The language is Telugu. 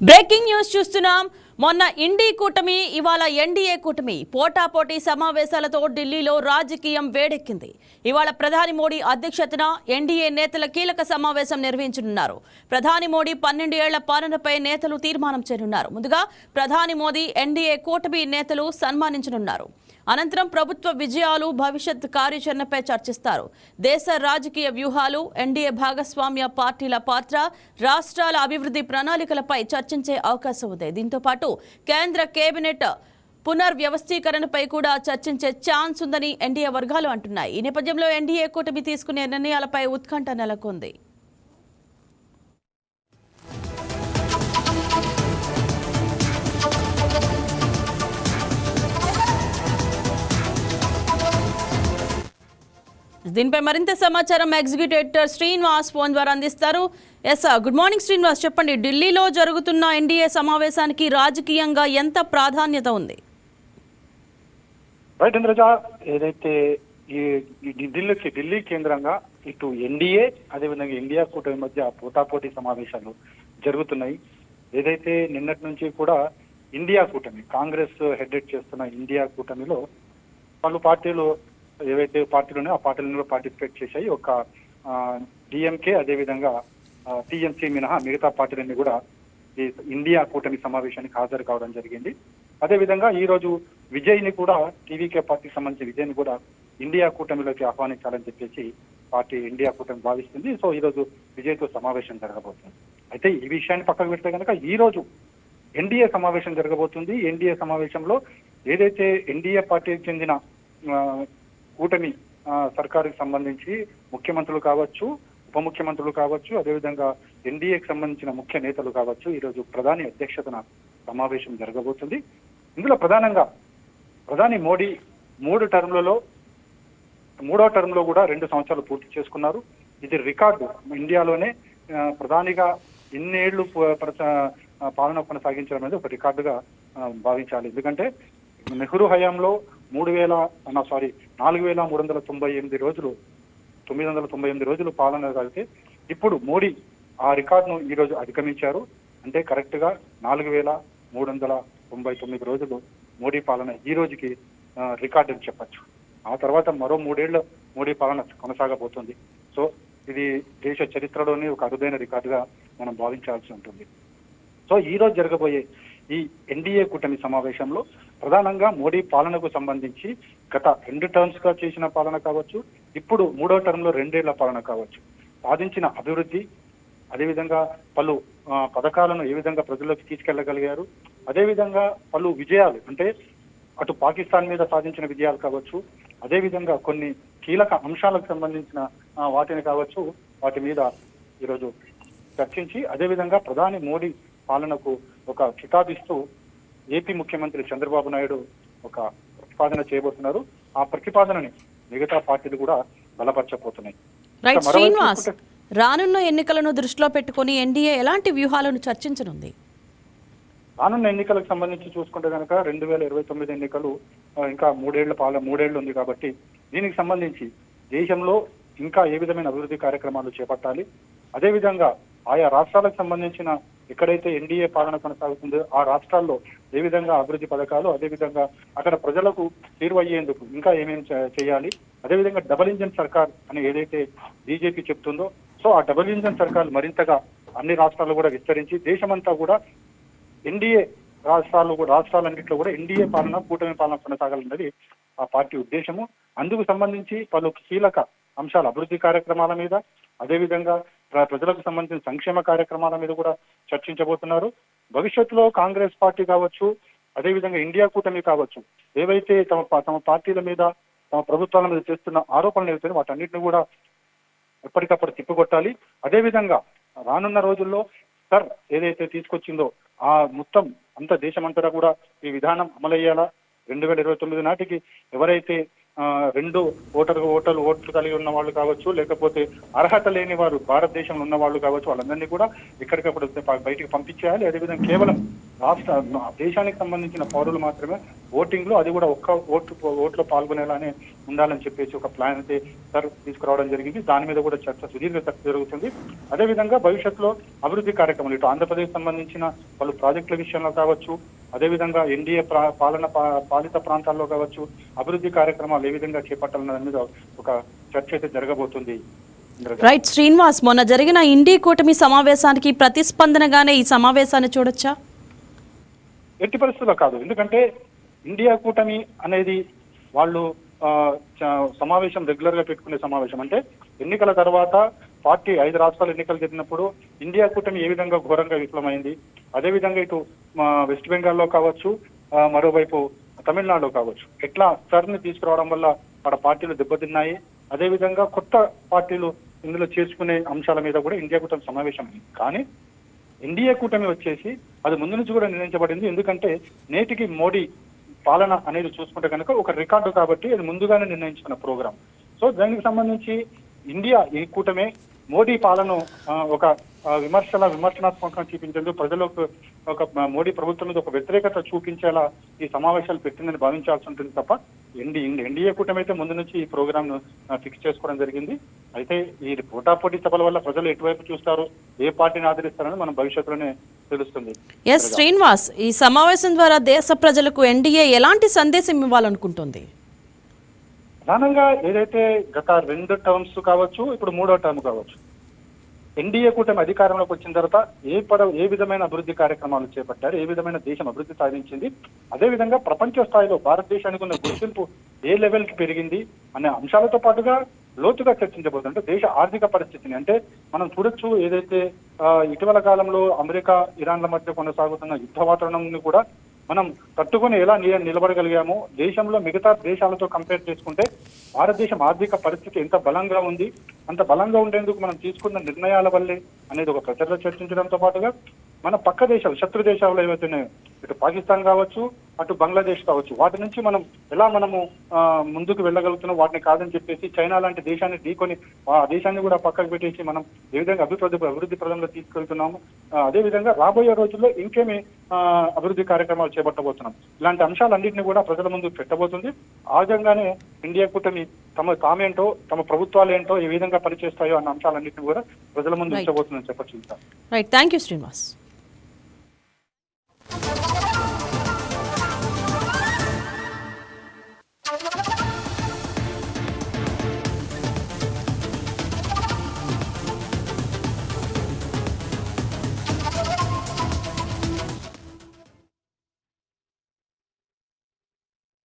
బ్రేకింగ్ న్యూస్ చూస్తున్నాం. మొన్న ఇండి కూటమి, ఇవాళ ఎన్డీఏ కూటమి పోటాపోటీ సమావేశాలతో ఢిల్లీలో రాజకీయం వేడెక్కింది. ఇవాళ ప్రధాని మోడీ అధ్యక్షతన ఎన్డీఏ నేతల కీలక సమావేశం నిర్వహించనున్నారు. ప్రధాని మోడీ 12 ఏళ్ల పాలనపై నేతలు తీర్మానం చేయనున్నారు. ముందుగా ప్రధాని మోదీ ఎన్డీఏ కూటమి నేతలు సన్మానించనున్నారు. అనంతరం ప్రభుత్వ విజయాలు, భవిష్యత్ కార్యాచరణపై చర్చిస్తారు. దేశ రాజకీయ వ్యూహాలు, ఎన్డీఏ భాగస్వామ్య పార్టీల పాత్ర, రాష్ట్రాల అభివృద్ధి ప్రణాళికలపై చర్చించే అవకాశం ఉంది. దీంతో పాటు కేంద్ర కేబినెట్ పునర్వ్యవస్థీకరణపై కూడా చర్చించే ఛాన్స్ ఉందని ఎన్డీఏ వర్గాలు అంటున్నాయి. ఈ నేపథ్యంలో ఎన్డీఏ కూటమి తీసుకునే నిర్ణయాలపై ఉత్కంఠ నెలకొంది. దీనిపై మరింత సమాచారం ఎగ్జిక్యూటివ్ ఎడిటర్ శ్రీనివాస్ ఫోన్ ద్వారా అందిస్తారు. గుడ్ మార్నింగ్ శ్రీనివాస్, చెప్పండి, ఢిల్లీలో జరుగుతున్న ఎన్డీఏ సమావేశానికి రాజకీయంగా ఎంత ప్రాధాన్యత ఉంది? రైట్ ఇంద్రజ, ఏదైతే ఈ ఢిల్లీ కేంద్రంగా ఇటు ఎన్డీఏ అదేవిధంగా ఇండియా కూటమి మధ్య పోటాపోటీ సమావేశాలు జరుగుతున్నాయి. ఏదైతే నిన్నటి నుంచి కూడా ఇండియా కూటమి, కాంగ్రెస్ హెడెడ్ చేస్తున్న ఇండియా కూటమిలో పలు పార్టీలు ఏవైతే పార్టీలు ఉన్నాయో ఆ పార్టీలను పార్టిసిపేట్ చేశాయి. ఒక డిఎంకే అదేవిధంగా టీఎంసీ మినహా మిగతా పార్టీలన్నీ కూడా ఈ ఇండియా కూటమి సమావేశానికి హాజరు కావడం జరిగింది. అదేవిధంగా ఈ రోజు విజయ్ని కూడా, టీవీకే పార్టీకి సంబంధించిన విజయ్ని కూడా ఇండియా కూటమిలోకి ఆహ్వానించాలని చెప్పేసి పార్టీ ఇండియా కూటమి భావిస్తుంది. సో ఈ రోజు విజయ్తో సమావేశం జరగబోతుంది. అయితే ఈ విషయాన్ని పక్కకు పెడితే కనుక ఈ రోజు ఎన్డీఏ సమావేశం జరగబోతుంది. ఎన్డీఏ సమావేశంలో ఏదైతే ఎన్డీఏ పార్టీకి చెందిన కూటమి సర్కారుకి సంబంధించి ముఖ్యమంత్రులు కావచ్చు, ఉప ముఖ్యమంత్రులు కావచ్చు, అదేవిధంగా ఎన్డీఏకి సంబంధించిన ముఖ్య నేతలు కావచ్చు, ఈరోజు ప్రధాని అధ్యక్షతన సమావేశం జరగబోతుంది. ఇందులో ప్రధానంగా ప్రధాని మోడీ మూడో టర్మ్ లో కూడా 2 సంవత్సరాలు పూర్తి చేసుకున్నారు. ఇది రికార్డు. ఇండియాలోనే ప్రధానిగా ఇన్నేళ్లు పాలన కొనసాగించడం అనేది ఒక రికార్డుగా భావించాలి. ఎందుకంటే నెహ్రూ హయాంలో 4,398 రోజులు 998 రోజులు పాలన కలిగితే ఇప్పుడు మోడీ ఆ రికార్డును ఈ రోజు అధిగమించారు. అంటే కరెక్ట్ గా 4,399 రోజులు మోడీ పాలన ఈ రోజుకి రికార్డు అని చెప్పచ్చు. ఆ తర్వాత మరో 3 ఏళ్ల మోడీ పాలన కొనసాగబోతుంది. సో ఇది దేశ చరిత్రలోనే ఒక అరుదైన రికార్డుగా మనం భావించాల్సి ఉంటుంది. సో ఈ రోజు జరగబోయే ఈ ఎన్డీఏ కూటమి సమావేశంలో ప్రధానంగా మోడీ పాలనకు సంబంధించి గత 2 టర్మ్స్ గా చేసిన పాలన కావచ్చు, ఇప్పుడు 3వ టర్మ్ లో 2 ఏళ్ల పాలన కావచ్చు, సాధించిన అభివృద్ధి, అదేవిధంగా పలు పథకాలను ఏ విధంగా ప్రజల్లోకి తీసుకెళ్లగలిగారు, అదేవిధంగా పలు విజయాలు, అంటే అటు పాకిస్తాన్ మీద సాధించిన విజయాలు కావచ్చు, అదేవిధంగా కొన్ని కీలక అంశాలకు సంబంధించిన వాటిని కావచ్చు, వాటి మీద ఈరోజు చర్చించి అదేవిధంగా ప్రధాని మోడీ పాలనకు ఒక కితాబిస్తూ ఏపీ ముఖ్యమంత్రి చంద్రబాబు నాయుడు ఒక ప్రతిపాదన చేయబోతున్నారు. ఆ ప్రతిపాదనని మిగతా పార్టీలు కూడా బలపరచబోతున్నాయి. రానున్న ఎన్నికలను దృష్టిలో పెట్టుకుని ఎన్డీఏ ఎలాంటి వ్యూహాలను చర్చించనుంది? రానున్న ఎన్నికలకు సంబంధించి చూసుకుంటే కనుక 2029 ఎన్నికలు ఇంకా 3 ఏళ్లు ఉంది కాబట్టి దీనికి సంబంధించి దేశంలో ఇంకా ఏ విధమైన అభివృద్ధి కార్యక్రమాలు చేపట్టాలి, అదేవిధంగా ఆయా రాష్ట్రాలకు సంబంధించిన ఎక్కడైతే ఎన్డీఏ పాలన కొనసాగుతుందో ఆ రాష్ట్రాల్లో ఏ విధంగా అభివృద్ధి పథకాలు, అదేవిధంగా అక్కడ ప్రజలకు చేరువయ్యేందుకు ఇంకా ఏమేమి చేయాలి, అదేవిధంగా డబుల్ ఇంజన్ సర్కార్ అని ఏదైతే బీజేపీ చెప్తుందో, సో ఆ డబుల్ ఇంజన్ సర్కార్ మరింతగా అన్ని రాష్ట్రాల్లో కూడా విస్తరించి దేశమంతా కూడా ఎన్డీఏ రాష్ట్రాలన్నింటిలో కూడా ఎన్డీఏ పాలన, కూటమి పాలన కొనసాగాలన్నది ఆ పార్టీ ఉద్దేశము. అందుకు సంబంధించి పలు కీలక అంశాలు, అభివృద్ధి కార్యక్రమాల మీద, అదేవిధంగా ప్రజలకు సంబంధించిన సంక్షేమ కార్యక్రమాల మీద కూడా చర్చించబోతున్నారు. భవిష్యత్తులో కాంగ్రెస్ పార్టీ కావచ్చు, అదేవిధంగా ఇండియా కూటమి కావచ్చు, ఏవైతే తమ పార్టీల మీద, తమ ప్రభుత్వాల మీద చేస్తున్న ఆరోపణలు ఏవైతే వాటన్నిటిని కూడా ఎప్పటికప్పుడు తిప్పికొట్టాలి. అదేవిధంగా రానున్న రోజుల్లో ఏదైతే తీసుకొచ్చిందో ఆ మొత్తం దేశమంతటా కూడా ఈ విధానం అమలయ్యేలా 2029 నాటికి ఎవరైతే 2 ఓట్లు కలిగి ఉన్న వాళ్ళు కావచ్చు, లేకపోతే అర్హత లేని వారు భారతదేశంలో ఉన్న వాళ్ళు కావచ్చు, వాళ్ళందరినీ కూడా ఎక్కడికప్పుడు బయటికి పంపించేయాలి. అదేవిధంగా కేవలం రాష్ట్ర దేశానికి సంబంధించిన పౌరులు మాత్రమే ఓటింగ్ లో, అది కూడా ఒక్క ఓట్లో పాల్గొనేలానే ఉండాలని చెప్పేసి ఒక ప్లాన్ అయితే సార్ తీసుకురావడం జరిగింది. దాని మీద కూడా సుదీర్ఘ చర్చ జరుగుతుంది. అదేవిధంగా భవిష్యత్తులో అభివృద్ధి కార్యక్రమాలు ఇటు ఆంధ్రప్రదేశ్ సంబంధించిన పలు ప్రాజెక్టుల విషయంలో కావచ్చు, అదేవిధంగా ఎన్డీఏ పాలిత ప్రాంతాల్లో కావచ్చు అభివృద్ధి కార్యక్రమాలు ఏ విధంగా చేపట్టాలన్న దాని మీద ఒక చర్చ అయితే జరగబోతుంది. రైట్ శ్రీనివాస్, మొన్న జరిగిన ఇండి కూటమి సమావేశానికి ప్రతిస్పందనగానే ఈ సమావేశాన్ని చూడొచ్చా? ఎట్టి పరిస్థితుల్లో కాదు. ఎందుకంటే ఇండియా కూటమి అనేది వాళ్ళు సమావేశం రెగ్యులర్ గా పెట్టుకునే సమావేశం. అంటే ఎన్నికల తర్వాత పార్టీ 5 రాష్ట్రాల ఎన్నికలు జరిగినప్పుడు ఇండియా కూటమి ఏ విధంగా ఘోరంగా విఫలమైంది, అదేవిధంగా ఇటు వెస్ట్ బెంగాల్లో కావచ్చు, మరోవైపు తమిళనాడులో కావచ్చు, ఎట్లా సర్ని తీసుకురావడం వల్ల మన పార్టీలు దెబ్బతిన్నాయి, అదేవిధంగా కొత్త పార్టీలు ఇందులో చేసుకునే అంశాల మీద కూడా ఇండియా కూటమి సమావేశం. కానీ ఎన్డీఏ కూటమి వచ్చేసి అది ముందు నుంచి కూడా నిర్ణయించబడింది. ఎందుకంటే నేటికి మోడీ పాలన అనేది చూసుకుంటే కనుక ఒక రికార్డు కాబట్టి అది ముందుగానే నిర్ణయించుకున్న ప్రోగ్రాం. సో దానికి సంబంధించి ఇండియా ఈ కూటమే మోడీ పాలన ఒక విమర్శనాత్మకంగా చూపించేందుకు ప్రజలకు ఒక మోడీ ప్రభుత్వం మీద ఒక వ్యతిరేకత చూపించేలా ఈ సమావేశాలు పెట్టిందని భావించాల్సి ఉంటుంది తప్ప ఎన్డీఏ కూటమి అయితే ముందు నుంచి ఈ ప్రోగ్రామ్ ను ఫిక్స్ చేసుకోవడం జరిగింది. అయితే ఈ పోటాపోటీ సభల వల్ల ప్రజలు ఎటువైపు చూస్తారు, ఏ పార్టీని ఆదరిస్తారని మనం భవిష్యత్తులోనే తెలుస్తుంది. ఎస్ శ్రీనివాస్, ఈ సమావేశం ద్వారా దేశ ప్రజలకు ఎన్డీఏ ఎలాంటి సందేశం ఇవ్వాలనుకుంటుంది? ప్రధానంగా ఏదైతే గత 2 టర్మ్స్ కావచ్చు, ఇప్పుడు 3వ టర్మ్ కావచ్చు, ఎన్డీఏ కూటమి అధికారంలోకి వచ్చిన తర్వాత ఏ విధమైన అభివృద్ధి కార్యక్రమాలు చేపట్టారు, ఏ విధమైన దేశం అభివృద్ధి సాధించింది, అదేవిధంగా ప్రపంచ స్థాయిలో భారతదేశానికి ఉన్న గుర్తింపు ఏ లెవెల్ కి పెరిగింది అనే అంశాలతో పాటుగా లోతుగా చర్చించబోతుంటే దేశ ఆర్థిక పరిస్థితిని, అంటే మనం చూడొచ్చు ఏదైతే ఇటీవల కాలంలో అమెరికా ఇరాన్ల మధ్య కొనసాగుతున్న యుద్ధ వాతావరణాన్ని కూడా మనం తట్టుకొని ఎలా నిలబడగలిగామో, దేశంలో మిగతా దేశాలతో కంపేర్ చేసుకుంటే భారతదేశం ఆర్థిక పరిస్థితి ఎంత బలంగా ఉంది, అంత బలంగా ఉండేందుకు మనం తీసుకున్న నిర్ణయాల వల్లే అనేది ఒక ప్రచారంలో చర్చించడంతో పాటుగా మన పక్క దేశాలు, శత్రు దేశాలు ఏవైతున్నాయో ఇటు పాకిస్తాన్ కావచ్చు, అటు బంగ్లాదేశ్ కావచ్చు, వాటి నుంచి మనము ముందుకు వెళ్ళగలుగుతున్నాం, వాటిని కాదని చెప్పేసి చైనా లాంటి దేశాన్ని ఢీకొని ఆ దేశాన్ని కూడా పక్కకు పెట్టేసి మనం ఏ విధంగా అభివృద్ధి ప్రదంలో తీసుకెళ్తున్నాము, అదేవిధంగా రాబోయే రోజుల్లో ఇంకేమి అభివృద్ధి కార్యక్రమాలు చేపట్టబోతున్నాం, ఇలాంటి అంశాలన్నింటినీ కూడా ప్రజల ముందు పెట్టబోతుంది. ఆ విధంగానే ఇండియా కూటమి తామేంటో, తమ ప్రభుత్వాలు ఏంటో ఏ విధంగా పనిచేస్తాయో అన్న అంశాలన్నింటినీ కూడా ప్రజల ముందు ఉంచబోతుందని చెప్పచ్చు. Right, thank you Srinivas.